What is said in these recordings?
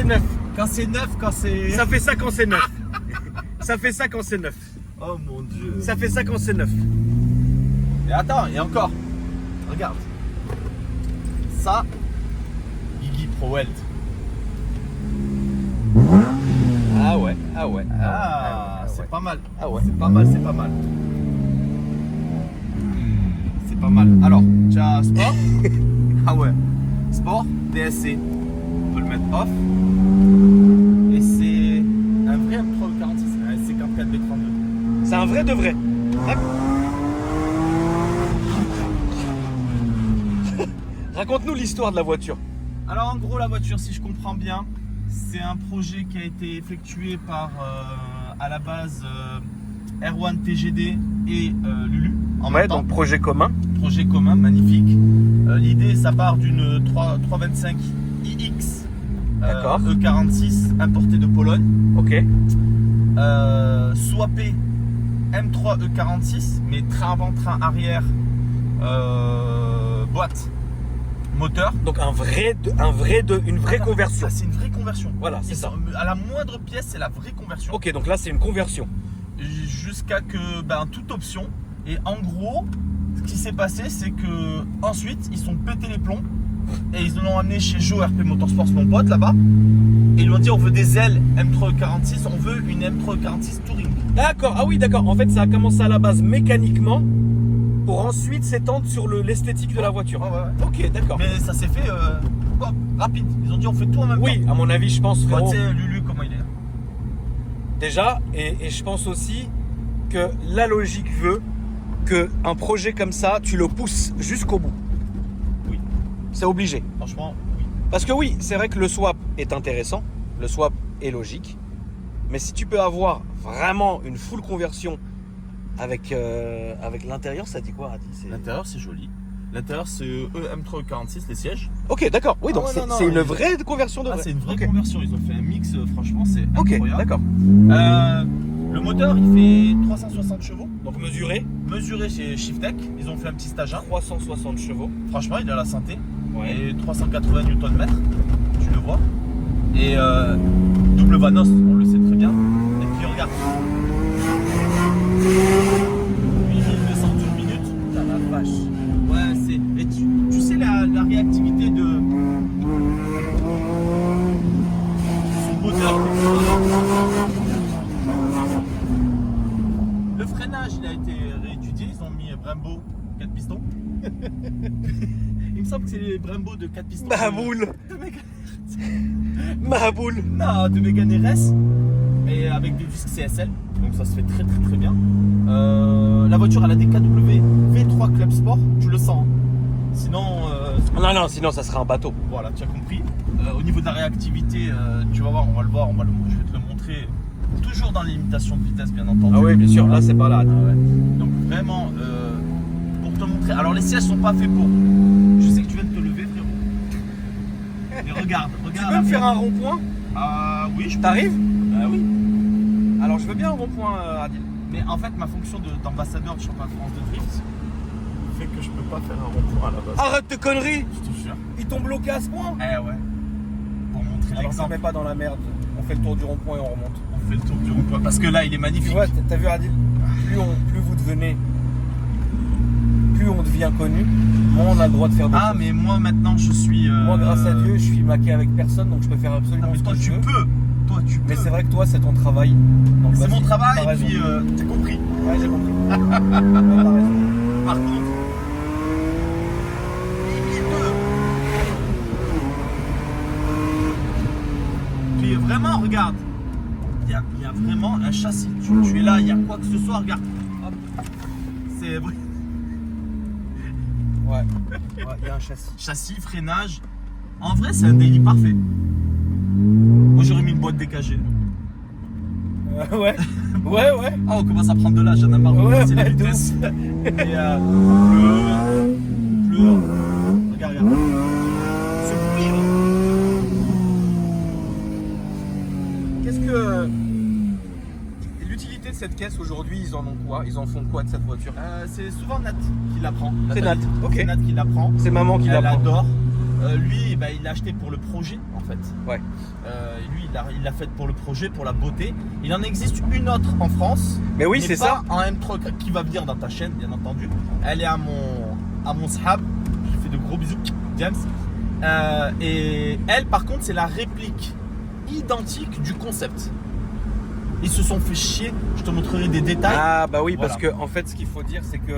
neuf. Quand c'est neuf, quand c'est... Ça fait ça quand c'est neuf. Ça fait ça quand c'est neuf. Oh mon dieu. Ça fait ça quand c'est neuf. Et attends, et encore. Regarde. Ça, Gigi Pro Weld. Ah ouais, ah ouais. Ah, ouais, c'est ouais. pas mal. Ah ouais. C'est pas mal, c'est pas mal. C'est pas mal. Alors, tu as Sport. Ah ouais. Sport, DSC. On peut le mettre off. Et c'est un vrai M346, un C44 B32. C'est un vrai de vrai. Raconte-nous l'histoire de la voiture. Alors en gros la voiture, si je comprends bien, c'est un projet qui a été effectué par à la base Erwan TGD et Lulu. En même temps, donc projet commun. projet commun, magnifique. L'idée, ça part d'une 325 iX D'accord. E46 importée de Pologne. Ok. Swappé M3 E46, mais train avant, train arrière, boîte, moteur. Donc une vraie conversion. Ah, c'est une vraie conversion. Voilà, c'est ça. À la moindre pièce, c'est la vraie conversion. Ok, donc là c'est une conversion. Jusqu'à que toute option. Et en gros, ce qui s'est passé, c'est que ensuite ils sont pété les plombs et ils l'ont amené chez Joe RP Motorsports, mon pote là-bas. Et ils lui ont dit on veut des ailes M346, on veut une M346 Touring. D'accord, ah oui d'accord. En fait ça a commencé à la base mécaniquement pour ensuite s'étendre sur l'esthétique de la voiture. Ouais, ouais. Ok, d'accord. Mais ça s'est fait rapide. Ils ont dit on fait tout en même Oui, temps. à mon avis je pense Tu frérot, sais Lulu comment il est. déjà, et je pense aussi que la logique veut qu'un projet comme ça, tu le pousses jusqu'au bout. Oui. C'est obligé. Franchement, oui. Parce que oui, c'est vrai que le swap est intéressant, le swap est logique, mais si tu peux avoir vraiment une full conversion avec l'intérieur, ça dit quoi, Radi? L'intérieur c'est joli. L'intérieur c'est M346, les sièges. Ok, d'accord. Oui, Ah donc ouais, non, c'est non, une vraie conversion de Ah, vrai. c'est une vraie Ok. conversion. Ils ont fait un mix, franchement, c'est Ok, incroyable. d'accord. Le moteur, il fait 360 chevaux. Donc mesuré, Mesuré chez Shiftech. Ils ont fait un petit stage 1. 360 chevaux. Franchement, il a la santé. Ouais. Et 380 Nm. Tu le vois. Et double Vanos, on le sait très bien. Et puis regarde. 8200 tours minute. Putain, la vache. Ouais, c'est. Et tu sais la réactivité de. Son moteur. Le freinage, il a été réétudié. Ils ont mis Brembo 4 pistons. Il me semble que c'est les Brembo de 4 pistons. Maboule. De Mégane. Maboule. Non, de Mégane RS. Et avec des disques CSL. Donc ça se fait très très très bien. La voiture, elle a des KW V3 Club Sport. Tu le sens. Hein. Sinon, Non, sinon ça sera un bateau. voilà, tu as compris. Au niveau de la réactivité, tu vas voir, on va le voir, je vais te le montrer. Toujours dans les limitations de vitesse, bien entendu. Ah oui, bien sûr, là c'est pas là. Donc vraiment, pour te montrer. Alors les sièges sont pas faits pour. Je sais que tu viens de te lever, frérot. Mais regarde. Tu peux me faire un rond-point? Ah oui, je peux. T'arrives? Ah oui. Alors je veux bien un rond-point, Adil. Mais en fait, ma fonction d'ambassadeur de championnat de France de drift fait que je peux pas faire un rond-point à la base. Arrête de conneries! Je te jure. Ils t'ont bloqué à ce point? Eh ouais. Pour montrer Alors ça l'exemple, met pas dans la merde. On fait le tour du rond-point et on remonte. on fait le tour du rond-point. Parce que là, il est Tu magnifique. vois, t'as vu Adil? Plus vous devenez, plus on devient connu, moins on a le droit de faire des Ah, choses. mais moi maintenant, je suis. Moi, grâce à Dieu, je suis maqué avec personne, donc je peux faire absolument Ah, mais ce toi, que je tu veux. peux. Toi, tu peux. Mais c'est vrai que toi, c'est ton travail. Donc, C'est vas-y, mon travail, t'as et raison. puis t'as compris. Ouais, j'ai compris. Ouais, t'as raison. Par contre, puis vraiment, regarde, il y a vraiment un châssis. Tu es là, il y a quoi que ce soit, regarde. Hop. C'est vrai. Ouais, il y a un châssis. Châssis, freinage. En vrai, c'est un daily parfait. Moi, j'aurais mis une boîte DKG. Ouais. Ah, on commence à prendre de l'âge, j'en ai marre de Ouais, passer les ouais, de vitesses. Et pleure. Regarde. Ce bruit là. Qu'est-ce que. L'utilité de cette caisse aujourd'hui, ils en ont quoi? Ils en font quoi de cette voiture? C'est souvent Nat qui l'apprend. C'est Nat, ok. C'est Nat qui l'apprend. C'est maman qui Elle l'apprend. adore. Lui, bah, il l'a acheté pour le projet en fait. Ouais. Lui, il l'a fait pour le projet, pour la beauté. Il en existe une autre en France. Mais oui, c'est ça. En M3 qui va venir dans ta chaîne, bien entendu. Elle est à mon sahab. Je fais de gros bisous, James. Et elle, par contre, c'est la réplique identique du concept. Ils se sont fait chier. Je te montrerai des détails. Ah bah oui, Voilà. parce que en fait, ce qu'il faut dire, c'est que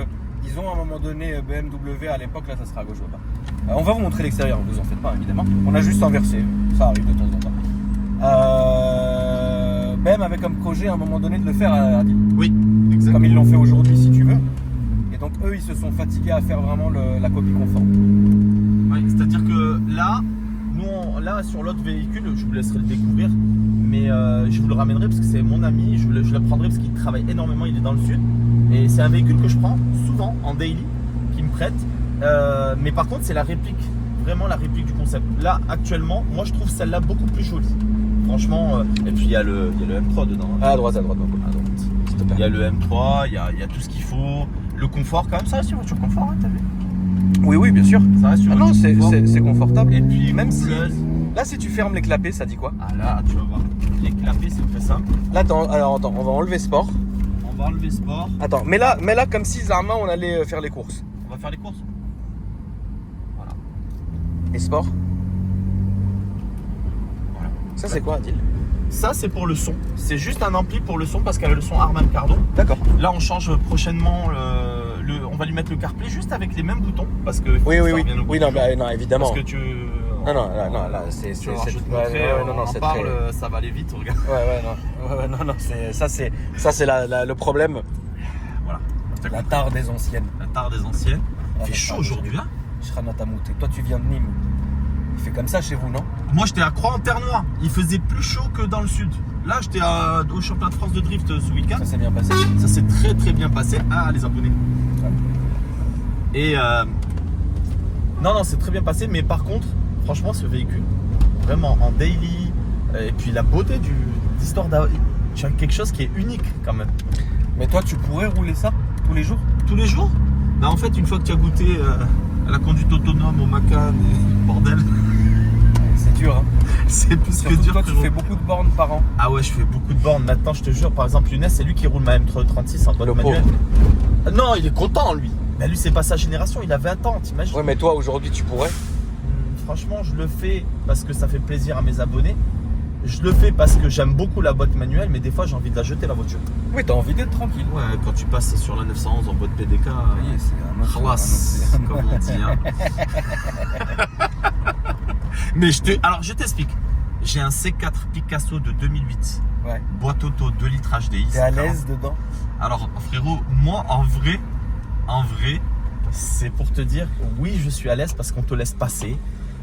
ils ont à un moment donné BMW à l'époque, là ça sera à gauche là-bas. On va vous montrer l'extérieur, vous en faites pas évidemment. On a juste inversé, ça arrive de temps en temps. BM avait comme projet à un moment donné de le faire à 10, Oui, exactement. comme ils l'ont fait aujourd'hui si tu veux. Et donc eux ils se sont fatigués à faire vraiment la copie conforme. Ouais, c'est-à-dire que là, là sur l'autre véhicule, je vous laisserai le découvrir, mais je vous le ramènerai parce que c'est mon ami, je le prendrai parce qu'il travaille énormément, il est dans le sud, et c'est un véhicule que je prends souvent en daily, qui me prête, mais par contre c'est la réplique, vraiment la réplique du concept. Là actuellement, moi je trouve celle-là beaucoup plus jolie, franchement, et puis il y a le M3 dedans. À droite, à droite. S'il te plaît. Il y a le M3, il y a tout ce qu'il faut, le confort quand même, ça reste une voiture confort, hein, t'as vu? Oui, oui, bien sûr. Ça reste une Ah non, voiture confort. c'est confortable. Et puis même si buzz. là, si tu fermes les clapets, ça dit quoi? Ah là, tu vas voir, les clapets c'est très simple. Là, alors attends, on va enlever sport. On va enlever sport. Attends, mais là comme si Zarma on allait faire les courses. On va faire les courses. Voilà. Et sport? Voilà. Ça c'est quoi, Adil? Ça c'est pour le son. C'est juste un ampli pour le son parce qu'avec le son Harman Kardon. D'accord. Là on change prochainement on va lui mettre le CarPlay juste avec les mêmes boutons parce que Oui, non, non, évidemment. parce que tu Non, là, c'est. tu vas voir, je vais te ouais, montrer, ouais, on en c'est parle, très- ça va aller vite, regarde. non, ça c'est le problème. Voilà. La tare des anciennes. La tare des anciennes. Il Ah, fait la chaud tare aujourd'hui, hein. Shranatamout. Et toi tu viens de Nîmes. Il fait comme ça chez vous, non? Moi j'étais à Croix-en-Terre-Noire. Il faisait plus chaud que dans le sud. Là j'étais au championnat de France de drift ce week-end. Ça s'est bien passé. Ça s'est très très bien passé. Ah les abonnés. Et non, c'est très bien passé, mais par contre, franchement, ce véhicule, vraiment en daily, et puis la beauté d'histoire tu as quelque chose qui est unique quand même. Mais toi tu pourrais rouler ça tous les jours? Tous les jours, bah en fait, une fois que tu as goûté à la conduite autonome, au Macan et bordel, C'est dur, hein. c'est plus Surtout que dur. toi tu frérot. fais beaucoup de bornes par an. Ah ouais, je fais beaucoup de bornes maintenant, je te jure. Par exemple, Younes, c'est lui qui roule ma M36 en boîte Le manuelle. pauvre. Non, il est content lui. Mais lui, c'est pas sa génération, il a 20 ans, t'imagines? Ouais, mais toi aujourd'hui tu pourrais. Franchement, je le fais parce que ça fait plaisir à mes abonnés. Je le fais parce que j'aime beaucoup la boîte manuelle, mais des fois j'ai envie de la jeter la voiture. Oui, t'as envie d'être tranquille. Ouais, quand tu passes sur la 911 en boîte PDK, Oui, c'est un autre- khalas, un autre- comme on dit. Hein. Mais je t'explique. J'ai un C4 Picasso de 2008, Ouais. boîte auto 2 litres HDI. T'es à l'aise dedans? Alors frérot, moi en vrai, c'est pour te dire, oui je suis à l'aise parce qu'on te laisse passer.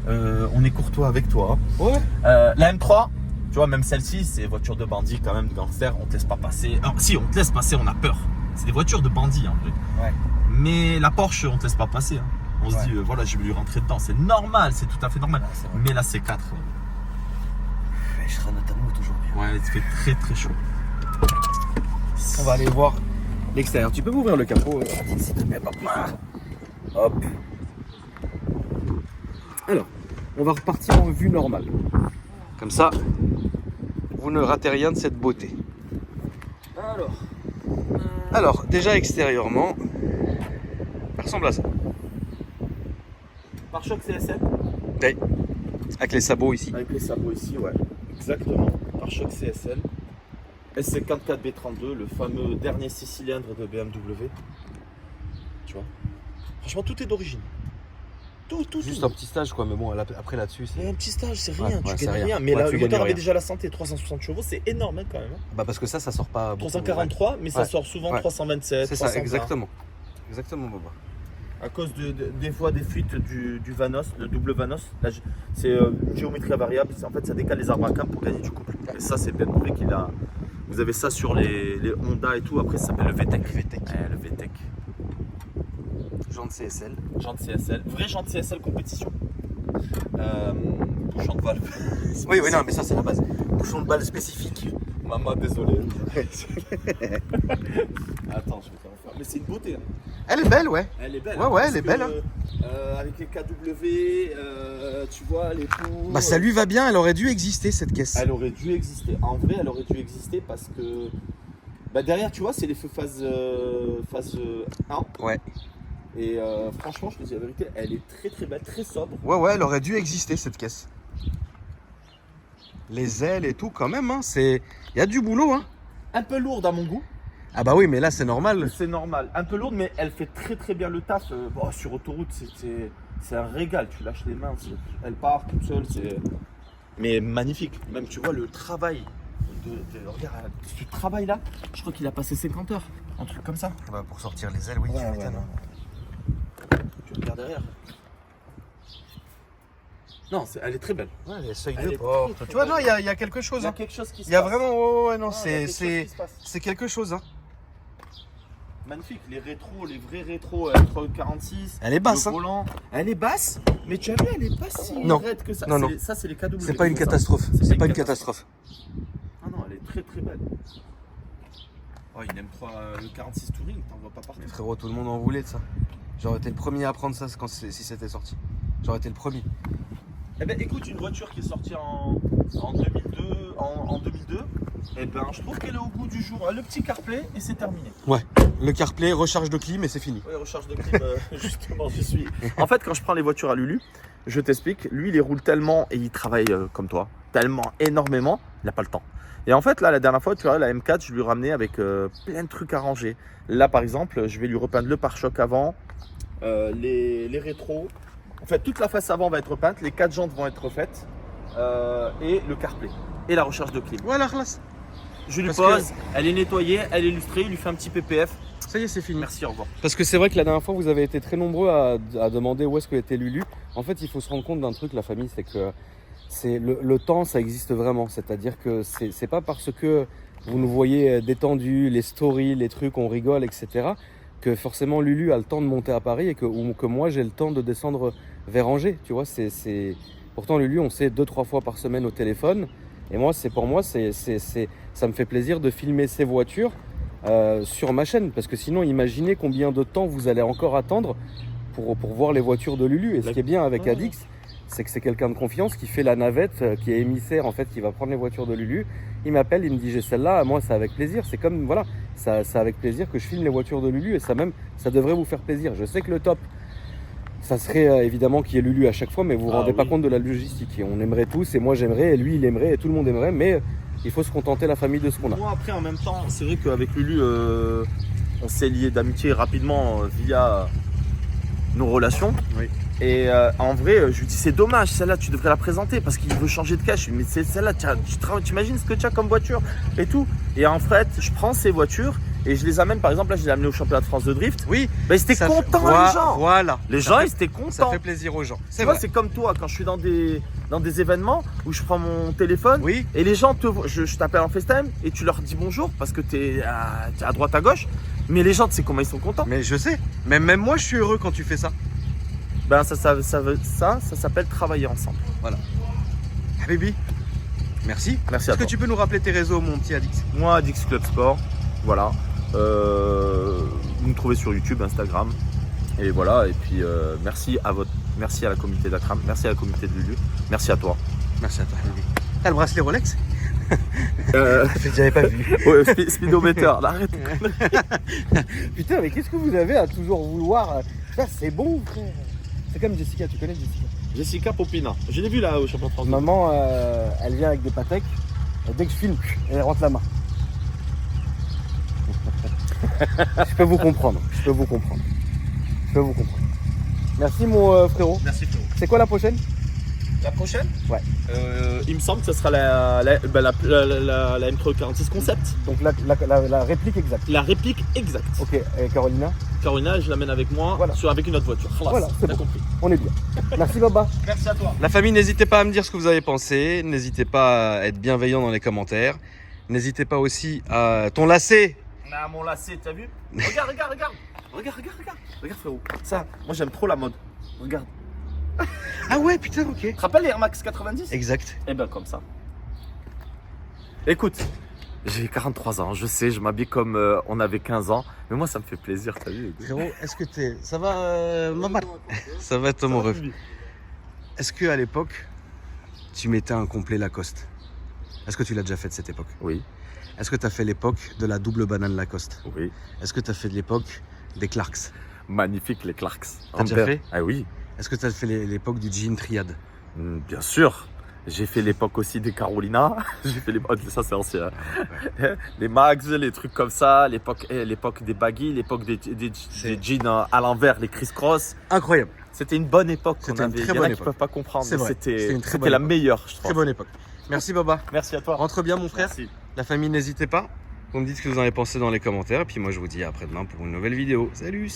On est courtois avec toi. Ouais. La M3, tu vois, même celle-ci, c'est voiture de bandit quand même, de gangster, on te laisse pas passer. Alors, si, on te laisse passer, on a peur. C'est des voitures de bandits en vrai. Ouais. Mais la Porsche, on te laisse pas passer. Hein. On se Ouais. dit, voilà, je vais lui rentrer dedans. C'est normal, c'est tout à fait normal. Ouais, c'est vrai. Mais la C4, Je serai notamment aujourd'hui. ouais, il fait très très chaud. On va aller voir l'extérieur. Tu peux m'ouvrir le capot, s'il te plaît, papa. Hop. Alors, on va repartir en vue normale. Comme ça, vous ne ratez rien de cette beauté. Alors, déjà extérieurement, ça ressemble à ça. Pare-choc CSL Ouais. Avec les sabots ici. avec les sabots ici, ouais. Exactement. Pare-choc CSL. SC54B32, le fameux dernier 6 cylindres de BMW. Tu vois. Franchement, tout est d'origine. Tout. Juste un petit stage quoi, mais bon, après là-dessus, Mais c'est. un petit stage, c'est rien, Ouais, tu c'est gagnes rien. rien. Mais Ouais, là, tu le gagnes moteur avait rien. déjà la santé, 360 chevaux, c'est énorme hein, quand même. Bah parce que ça sort pas beaucoup. 343, mais ça Ouais. sort souvent Ouais. 327, C'est ça, 320. exactement. Exactement, Boba. À cause des fois des fuites du Vanos, le double Vanos. Là, c'est une géométrie variable. En fait, ça décale les arbres à cam pour gagner du couple. Et ça, c'est Ben Bourré qui l'a. Vous avez ça sur les Honda et tout. Après, ça s'appelle le VTEC. Le VTEC. Jante CSL. Jante CSL. Vraie jante CSL compétition. Bouchon de valve. Oui, non, mais ça c'est la base. Bouchon de balle spécifique. Maman, désolé. Attends, je vais t'en faire. Mais c'est une beauté. Hein. Elle est belle, ouais. Elle est belle. Ouais, hein, ouais, parce elle est belle, que, avec les KW, tu vois, les tours. Bah ça lui va bien, elle aurait dû exister cette caisse. Elle aurait dû exister. En vrai, elle aurait dû exister parce que derrière, tu vois, c'est les feux phase 1. Ouais. Et franchement, je te dis la vérité, elle est très très belle, très sobre. Ouais, ouais, elle aurait dû exister cette caisse. Les ailes et tout, quand même, hein, c'est... Il y a du boulot, hein. Un peu lourde à mon goût. Ah bah oui, mais là, c'est normal. C'est normal. Un peu lourde, mais elle fait très très bien le taf. Sur autoroute, c'est un régal. Tu lâches les mains, elle part toute seule. Mais magnifique. Même, tu vois, le travail. Regarde, ce travail-là, je crois qu'il a passé 50 heures. Un truc comme ça. Bah, pour sortir les ailes, oui, tu m'étonnes. Tu regardes derrière. Non, elle est très belle. Ouais, les seuils Elle de est porte. très, très Tu vois, belle. non, il y a quelque chose. Il y a Hein. quelque chose qui se Il y a passe. vraiment... Ouais, non, Non, il y a quelque chose qui se passe. c'est quelque chose, hein. Magnifique, les rétros, les vrais rétros, R46. Elle est basse, le hein. volant. Elle est basse, mais tu as vu, elle est pas si Non. raide que ça. Non, non. Ça, c'est les KW. C'est pas une ça. catastrophe. C'est pas une catastrophe. Ah non, elle est très très belle. Oh, il aime 3 le 46 Touring, t'en vois pas partout. Mais frérot, tout le monde en voulait de ça. J'aurais été le premier à prendre ça si c'était sorti. J'aurais été le premier. Eh ben écoute, une voiture qui est sortie en 2002, eh ben je trouve qu'elle est au goût du jour. Le petit CarPlay et c'est terminé. Ouais. Le CarPlay, recharge de clim et c'est fini. Oui, recharge de clim, justement, j'y suis. En fait, quand je prends les voitures à Lulu, je t'explique, lui il les roule tellement et il travaille comme toi, tellement énormément, il n'a pas le temps. Et en fait, là, la dernière fois, tu vois, la M4, je lui ai ramené avec plein de trucs à ranger. Là, par exemple, je vais lui repeindre le pare-choc avant, les rétros. En fait, toute la face avant va être repeinte, les 4 jantes vont être refaites et le CarPlay et la recharge de clim. Voilà, classe. Je lui Parce pose, elle est nettoyée, elle est illustrée, il lui fait un petit PPF. Ça y est, c'est fini. Merci, au revoir. Parce que c'est vrai que la dernière fois, vous avez été très nombreux à demander où est-ce que était Lulu. En fait, il faut se rendre compte d'un truc, la famille, c'est que le temps, ça existe vraiment. C'est-à-dire que c'est pas parce que vous nous voyez détendus, les stories, les trucs, on rigole, etc., que forcément Lulu a le temps de monter à Paris et que moi, j'ai le temps de descendre vers Angers. Tu vois, pourtant, Lulu, on sait 2-3 fois par semaine au téléphone. Et moi, ça me fait plaisir de filmer ces voitures sur ma chaîne. Parce que sinon, imaginez combien de temps vous allez encore attendre pour voir les voitures de Lulu. Et ce qui est bien avec Adix, c'est que c'est quelqu'un de confiance qui fait la navette, qui est émissaire en fait, qui va prendre les voitures de Lulu. Il m'appelle, il me dit j'ai celle-là, moi c'est avec plaisir. C'est comme, voilà, c'est avec plaisir que je filme les voitures de Lulu et ça devrait vous faire plaisir. Je sais que le top, ça serait évidemment qu'il y ait Lulu à chaque fois, mais vous vous rendez pas compte de la logistique. Et on aimerait tous, et moi j'aimerais, et lui il aimerait, et tout le monde aimerait, mais il faut se contenter la famille de ce qu'on a. Moi après en même temps, c'est vrai qu'avec Lulu, on s'est lié d'amitié rapidement via nos relations. Oui. Et en vrai, je lui dis c'est dommage, celle-là tu devrais la présenter parce qu'il veut changer de cash. Je lui dis, mais c'est celle-là, tu imagines ce que tu as comme voiture et tout. Et en fait, je prends ces voitures et je les amène, par exemple, là je les ai amenées au championnat de France de drift. Oui, ben, ils étaient contents les gens. Voilà. Les gens ils étaient contents. Ça fait plaisir aux gens. Tu vois, c'est comme toi, quand je suis dans des événements où je prends mon téléphone Oui. et les gens je t'appelle en FaceTime et tu leur dis bonjour parce que t'es à droite à gauche. Mais les gens, tu sais comment ils sont contents. Mais je sais, même moi je suis heureux quand tu fais ça. Ben ça s'appelle travailler ensemble. Voilà. Habibi, merci. Merci à Est-ce que toi. tu peux nous rappeler tes réseaux, mon petit Adix? Moi, Adix Club Sport, voilà. Vous me trouvez sur YouTube, Instagram. Et voilà, et puis merci à la communauté d'Akram, merci à la communauté de Lulu, merci à toi. Merci à toi, Habibi. T'as le bracelet Rolex? J'avais pas vu. Ouais, speedometer, arrête. Putain, mais qu'est-ce que vous avez à toujours vouloir? Ça, c'est bon, frère. C'est comme Jessica, tu connais Jessica? Jessica Popina, je l'ai vu là au championnat de France. Maman, elle vient avec des pâtecs. Et dès que je filme, elle rentre la main. Je peux vous comprendre. Merci, mon frérot. Merci frérot. C'est quoi la prochaine? La prochaine? Ouais. Il me semble que ce sera la M346 Concept. Donc la réplique exacte. La réplique exacte. Ok, et Carolina? Carolina, je l'amène avec moi Voilà. avec une autre voiture. Voilà, c'est t'as bon. compris. On est bien. Merci Baba. Merci à toi. La famille, n'hésitez pas à me dire ce que vous avez pensé. N'hésitez pas à être bienveillant dans les commentaires. N'hésitez pas aussi à ton lacet. Ah, mon lacet, t'as vu? Regarde. Regarde frérot. Ça, moi j'aime trop la mode. Regarde. Ah ouais, putain, ok. Tu te rappelles les Air Max 90? Exact. Eh ben comme ça. Écoute, J'ai 43 ans, je sais, je m'habille comme on avait 15 ans. Mais moi, ça me fait plaisir, t'as vu? Frérot, est-ce que t'es... Ça va, maman? Ça va, toi, mon ref? Est-ce qu'à l'époque, tu mettais un complet Lacoste? Est-ce que tu l'as déjà fait de cette époque? Oui, Est-ce que tu as fait l'époque de la double banane Lacoste? oui. Est-ce que tu as fait de l'époque des Clarks? Magnifique, les Clarks. T'as déjà Amber. fait? Ah oui, Est-ce que tu as fait l'époque du jean triade? bien sûr. J'ai fait l'époque aussi des Carolina. J'ai fait l'époque, ça c'est ancien. Les mags, les trucs comme ça. L'époque des baggy, l'époque des jeans à l'envers, les criss-cross. Incroyable. C'était une bonne époque qu'on C'était une avait. très Il y en a bonne qui époque. peuvent pas comprendre, C'est mais vrai. C'était c'était une très c'était bonne la époque. meilleure, je Très trouve. bonne époque. Merci Baba. Merci à toi. Rentre bien mon frère. Merci. La famille, n'hésitez pas. Vous me dites ce que vous en avez pensé dans les commentaires. Et puis moi je vous dis à après-demain pour une nouvelle vidéo. Salut!